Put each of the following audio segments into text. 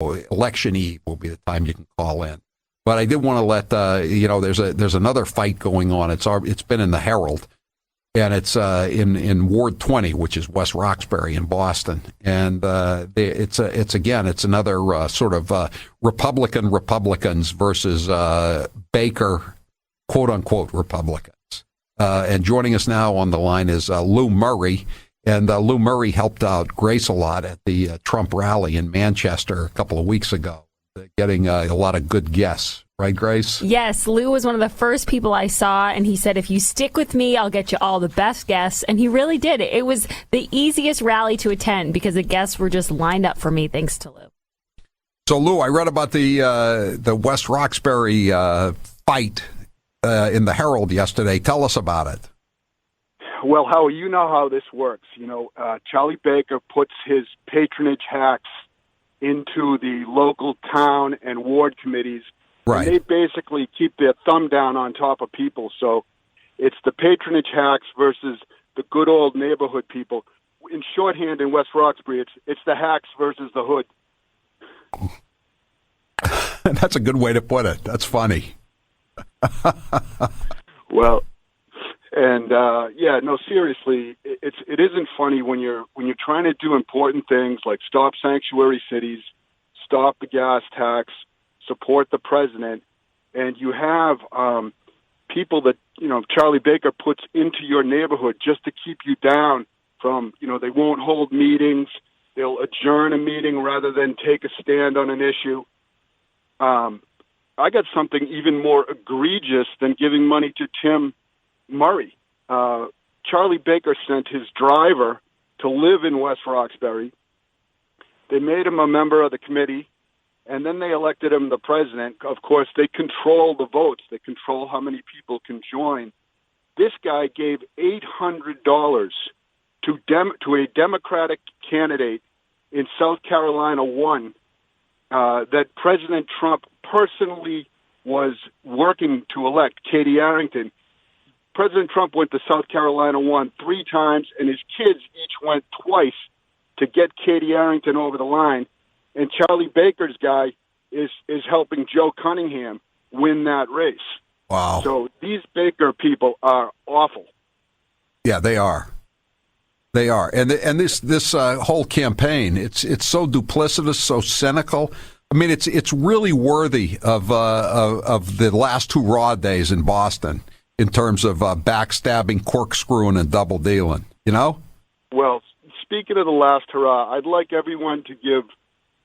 election eve will be the time you can call in. But I did want to let there's another fight going on. It's been in the Herald, and it's in Ward 20, which is West Roxbury in Boston, and it's another sort of Republicans versus Baker, quote unquote Republicans. And joining us now on the line is Lou Murray. And Lou Murray helped out Grace a lot at the Trump rally in Manchester a couple of weeks ago, getting a lot of good guests. Right, Grace? Yes, Lou was one of the first people I saw, and he said, if you stick with me, I'll get you all the best guests. And he really did. It was the easiest rally to attend because the guests were just lined up for me, thanks to Lou. So, Lou, I read about the West Roxbury fight in the Herald yesterday. Tell us about it. Well, Howie, you know how this works. Charlie Baker puts his patronage hacks into the local town and ward committees. Right. And they basically keep their thumb down on top of people. So it's the patronage hacks versus the good old neighborhood people. In shorthand in West Roxbury, it's the hacks versus the hood. That's a good way to put it. That's funny. Well, and seriously, it isn't funny when you're trying to do important things like stop sanctuary cities, stop the gas tax, support the president, and you have people that Charlie Baker puts into your neighborhood just to keep you down from they won't hold meetings, they'll adjourn a meeting rather than take a stand on an issue. I got something even more egregious than giving money to Tim Murray. Charlie Baker sent his driver to live in West Roxbury. They made him a member of the committee, and then they elected him the president. Of course, they control the votes. They control how many people can join. This guy gave $800 to a Democratic candidate in South Carolina won that President Trump personally was working to elect, Katie Arrington. President Trump went to South Carolina, won 3 times, and his kids each went twice to get Katie Arrington over the line. And Charlie Baker's guy is helping Joe Cunningham win that race. Wow. So these Baker people are awful. Yeah, they are. They are. And this whole campaign, it's so duplicitous, so cynical. I mean, it's really worthy of the last 2 Raw days in Boston in terms of backstabbing, corkscrewing, and double dealing. Well, speaking of the last hurrah, I'd like everyone to give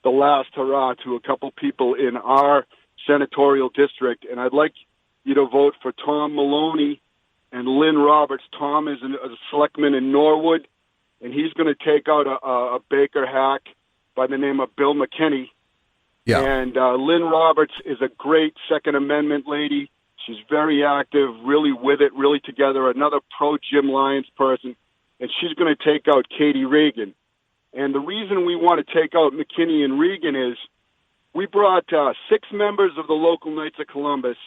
the last hurrah to a couple people in our senatorial district, and I'd like you to vote for Tom Maloney and Lynn Roberts. Tom is a selectman in Norwood, and he's going to take out a Baker hack by the name of Bill McKinney. Yeah. And Lynn Roberts is a great Second Amendment lady. She's very active, really with it, really together, another pro-Jim Lyons person, and she's going to take out Katie Reagan. And the reason we want to take out McKinney and Reagan is we brought 6 members of the local Knights of Columbus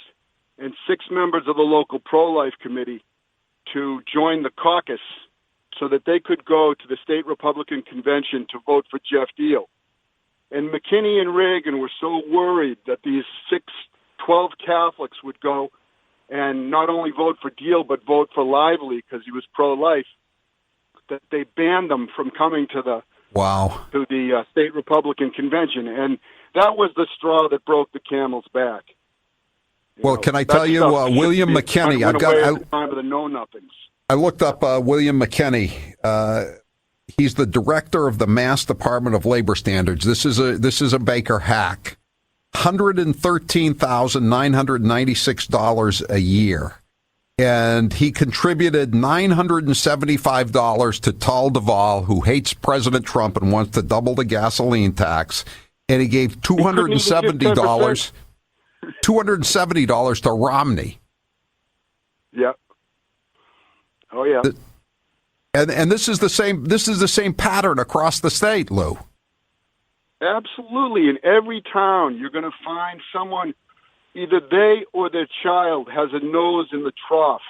and 6 members of the local pro-life committee to join the caucus so that they could go to the state Republican convention to vote for Jeff Deal. And McKinney and Reagan were so worried that these 12 Catholics would go and not only vote for Deal, but vote for Lively because he was pro-life, that they banned them from coming to the state Republican convention. And that was the straw that broke the camel's back. Can I tell you, William McKinney, I looked up William McKinney. He's the director of the Mass Department of Labor Standards. This is a Baker hack. $113,996 a year. And he contributed $975 to Tal Duvall, who hates President Trump and wants to double the gasoline tax. And he gave $270 to Romney. Yeah. Oh yeah. And this is the same pattern across the state, Lou. Absolutely. In every town, you're going to find someone, either they or their child has a nose in the trough.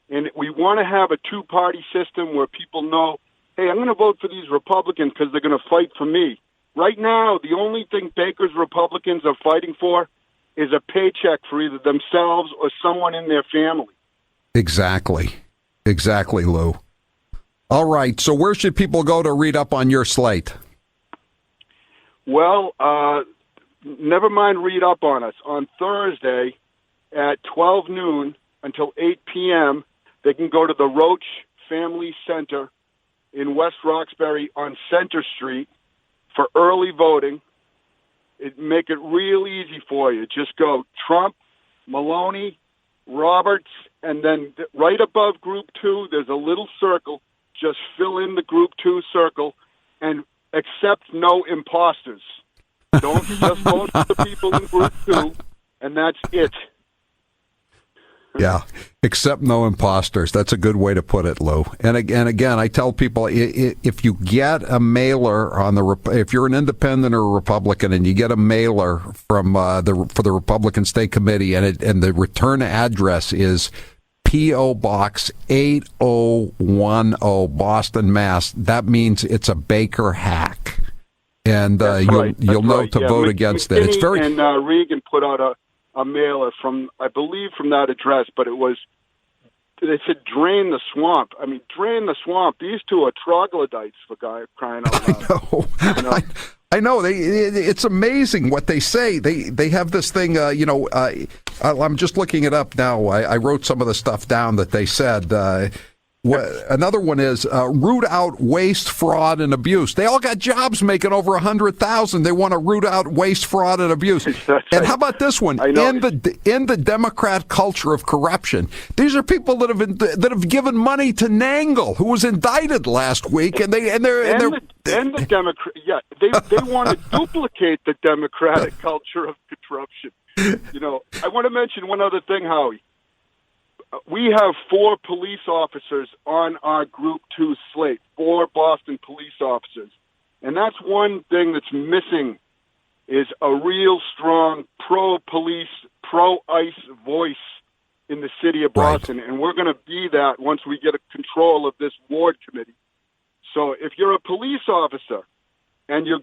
And we want to have a 2-party system where people know, hey, I'm going to vote for these Republicans because they're going to fight for me. Right now, the only thing Baker's Republicans are fighting for is a paycheck for either themselves or someone in their family. Exactly, Lou. All right, so where should people go to read up on your slate? Well, never mind read up on us. On Thursday at 12 noon until 8 p.m., they can go to the Roach Family Center in West Roxbury on Center Street for early voting. Make it real easy for you. Just go Trump, Maloney, Roberts, and then right above Group 2, there's a little circle. Just fill in the Group 2 circle and accept no imposters. Don't just vote for the people in Group 2, and that's it. Yeah, except no imposters. That's a good way to put it, Lou. And again, I tell people, if you get a mailer if you're an independent or a Republican and you get a mailer from for the Republican State Committee and the return address is P.O. Box 8010, Boston, Mass., that means it's a Baker hack. And you'll know to vote against it. It's very. And Reagan put out a mailer from, I believe, from that address, but they said drain the swamp. I mean, drain the swamp. These two are troglodytes, for crying out loud. I know. It's amazing what they say. They have this thing, I'm just looking it up now. I wrote some of the stuff down that they said. Another one is root out waste, fraud, and abuse. They all got jobs making over $100,000. They want to root out waste, fraud, and abuse. And how about this one? In the Democrat culture of corruption, these are people that have given money to Nangle, who was indicted last week, and the Democrat. Yeah, they want to duplicate the Democratic culture of corruption. I want to mention one other thing, Howie. We have 4 police officers on our Group 2 slate, 4 Boston police officers. And that's one thing that's missing is a real strong pro-police, pro-ICE voice in the city of Boston. Right. And we're going to be that once we get control of this ward committee. So if you're a police officer and you're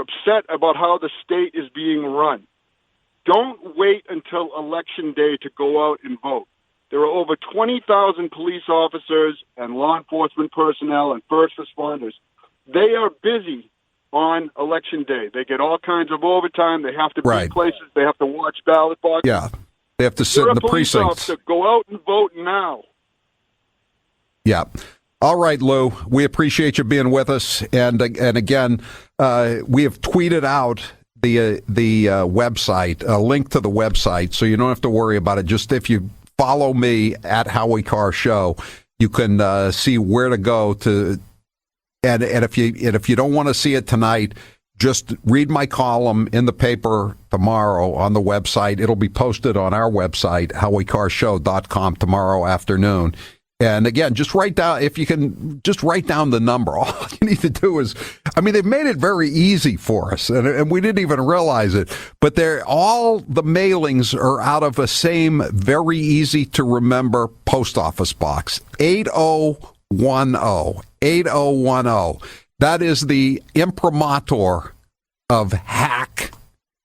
upset about how the state is being run, don't wait until Election Day to go out and vote. There are over 20,000 police officers and law enforcement personnel and first responders. They are busy on Election Day. They get all kinds of overtime. They have to be places. They have to watch ballot boxes. Yeah, they have to sit in the precincts. Officer, go out and vote now. Yeah. All right, Lou, we appreciate you being with us. And again, we have tweeted out the website, a link to the website, so you don't have to worry about it. Just if you follow me at Howie Carr Show, you can see where to go to. And if you don't want to see it tonight, just read my column in the paper tomorrow on the website. It'll be posted on our website, HowieCarrShow.com, tomorrow afternoon. And again, just write down, if you can, just write down the number. All you need to do is, they've made it very easy for us, and we didn't even realize it. But all the mailings are out of a same very easy to remember post office box, 8010, 8010. That is the imprimatur of hack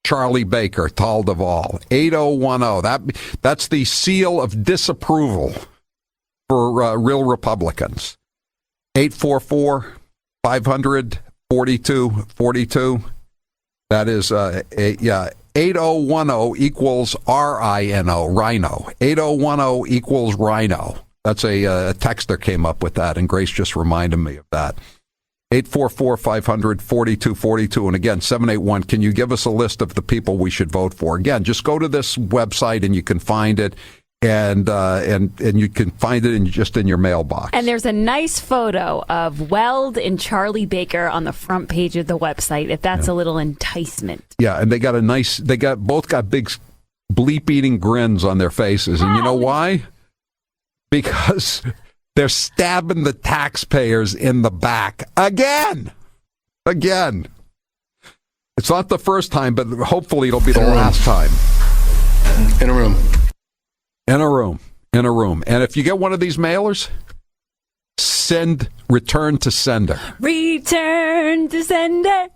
Charlie Baker, Tal Duvall, 8010. That's the seal of disapproval for real Republicans. 844-500-4242. That is 8010 equals RINO, Rhino. 8010 equals Rhino. That's a texter came up with that, and Grace just reminded me of that. 844-500-4242. And again, 781, can you give us a list of the people we should vote for? Again, just go to this website and you can find it. And you can find it just in your mailbox. And there's a nice photo of Weld and Charlie Baker on the front page of the website, if that's a little enticement. Yeah, and they both got big bleep-eating grins on their faces. And you know why? Because they're stabbing the taxpayers in the back. Again. It's not the first time, but hopefully it'll be the last time. In a room. And if you get one of these mailers, return to sender. Return to sender.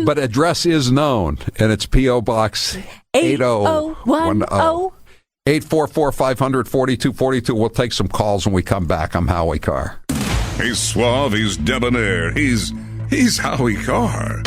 But address is known, and it's P.O. Box 8010. 844-500-4242. We'll take some calls when we come back. I'm Howie Carr. He's suave, he's debonair, he's Howie Carr.